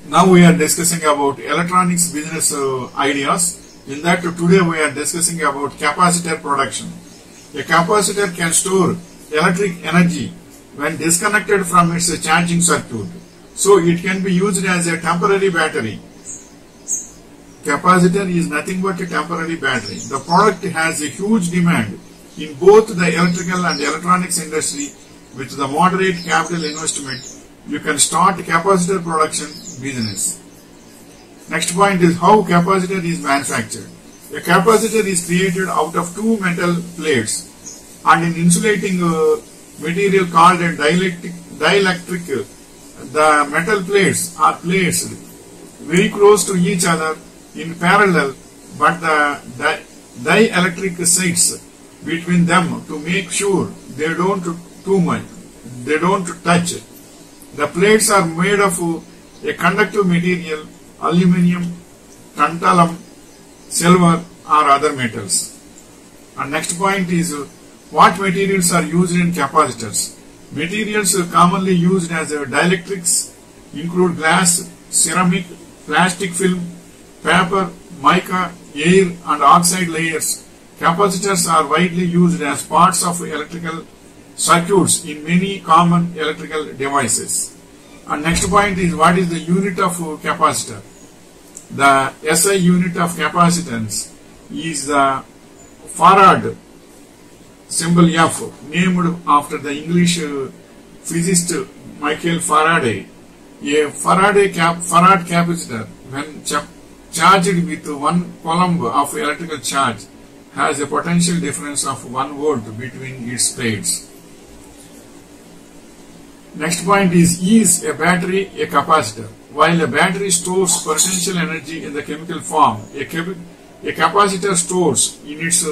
Now we are discussing about electronics business ideas. In that today we are discussing about capacitor production. A capacitor can store electric energy when disconnected from its charging circuit. So it can be used as a temporary battery. Capacitor is nothing but a temporary battery. The product has a huge demand in both the electrical and electronics industry. With the moderate capital investment, you can start capacitor production business. Next point is how capacitor is manufactured. A capacitor is created out of two metal plates and an insulating material called a dielectric. The metal plates are placed very close to each other in parallel, but the dielectric sits between them to make sure they don't touch. The plates are made of a conductive material, aluminium, tantalum, silver or other metals. And next point is what materials are used in capacitors. Materials commonly used as dielectrics include glass, ceramic, plastic film, paper, mica, air and oxide layers. Capacitors are widely used as parts of electrical circuits in many common electrical devices. And next point is what is the unit of capacitor. The SI unit of capacitance is the farad, symbol F, named after the English physicist Michael Faraday. A farad capacitor, when charged with 1 coulomb of electrical charge, has a potential difference of 1 volt between its plates. Next point is a battery a capacitor? While a battery stores potential energy in the chemical form, a capacitor stores in its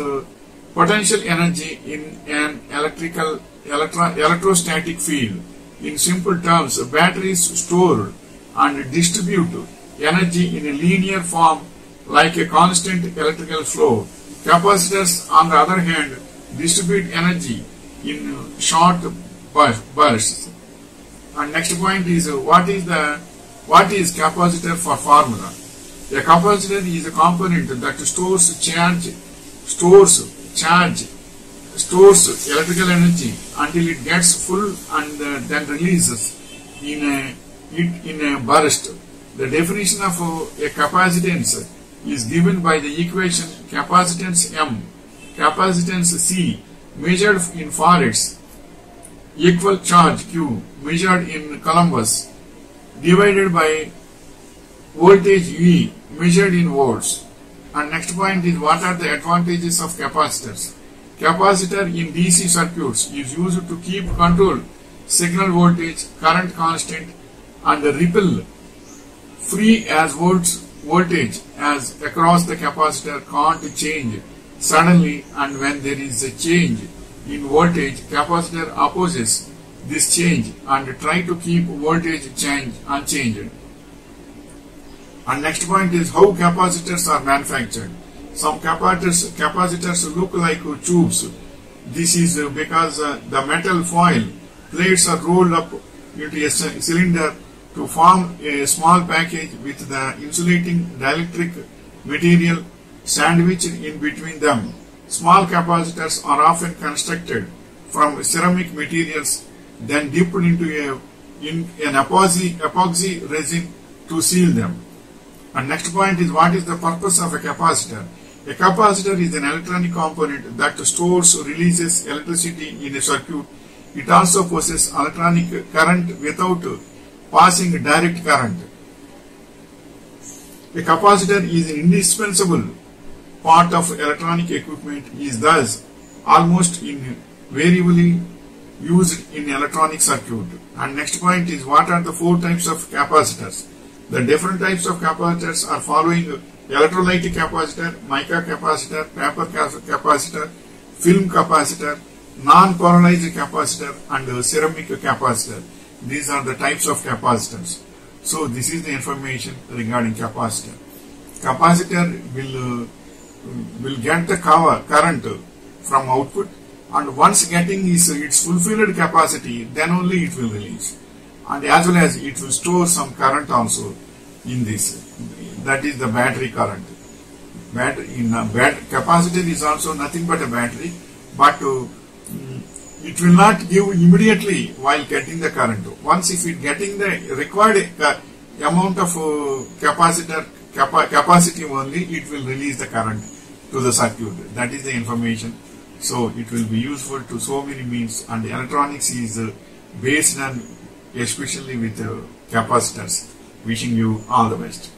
potential energy in an electrostatic field. In simple terms, batteries store and distribute energy in a linear form like a constant electrical flow. Capacitors, on the other hand, distribute energy in short bursts. And next point is what is capacitor for formula. A capacitor is a component that stores electrical energy until it gets full and then releases it in a burst. The definition of a capacitance is given by the equation capacitance M, capacitance C measured in farads equal charge Q measured in coulombs divided by voltage V measured in volts. And next point is what are the advantages of capacitors. Capacitor in DC circuits is used to keep control signal voltage, current constant and the ripple free as voltage as across the capacitor can't change suddenly, and when there is a change in voltage, capacitor opposes this change and try to keep voltage change unchanged. And next point is how capacitors are manufactured. Some capacitors look like tubes. This is because the metal foil plates are rolled up into a cylinder to form a small package with the insulating dielectric material sandwiched in between them. Small capacitors are often constructed from ceramic materials, then dipped into an epoxy resin to seal them. And next point is what is the purpose of a capacitor. A capacitor is an electronic component that stores or releases electricity in a circuit. It also possesses electronic current without passing direct current. A capacitor is an indispensable part of electronic equipment, is thus almost invariably used in electronic circuit. And next point is what are the 4 types of capacitors. The different types of capacitors are following: electrolytic capacitor, mica capacitor, paper capacitor, film capacitor, non-polarized capacitor and ceramic capacitor. These are the types of capacitors. So this is the information regarding capacitor. Capacitor will get the current from output, and once getting its fulfilled capacity, then only it will release. And as well as it will store some current also. in this. That is the battery current. Capacitor is also nothing but a battery, but it will not give immediately while getting the current. Once if it getting the required amount of capacity only, it will release the current to the circuit. That is the information. So it will be useful to so many means, and electronics is based on especially with capacitors. Wishing you all the best.